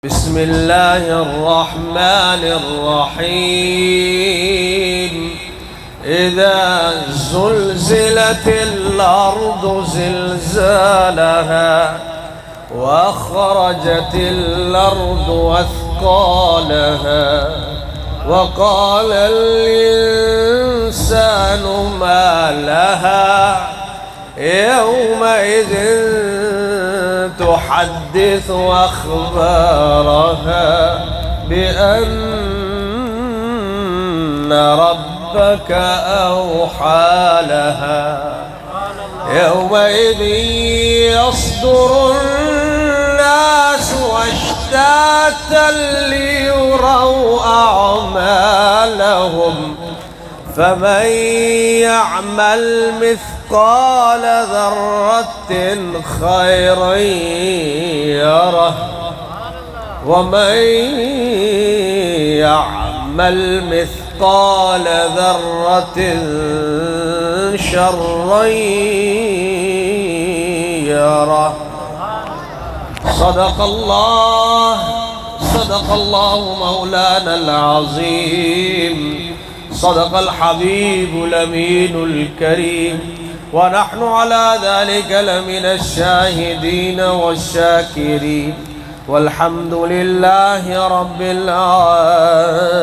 بسم الله الرحمن الرحيم. إذا زلزلت الأرض زلزالها وأخرجت الأرض أثقالها وقال الإنسان ما لها يومئذ تحدث أخبارها بأن ربك أوحى لها يومئذ يصدر الناس أشتاتا ليروا أعمالهم فمن يعمل مثقال ذرة خيرا يره ومن يعمل مثقال ذرة شرا يره. صدق الله مولانا العظيم. صدق الحبيب الأمين الكريم، ونحن على ذلك لمن الشاهدين والشاكرين، والحمد لله رب العالمين.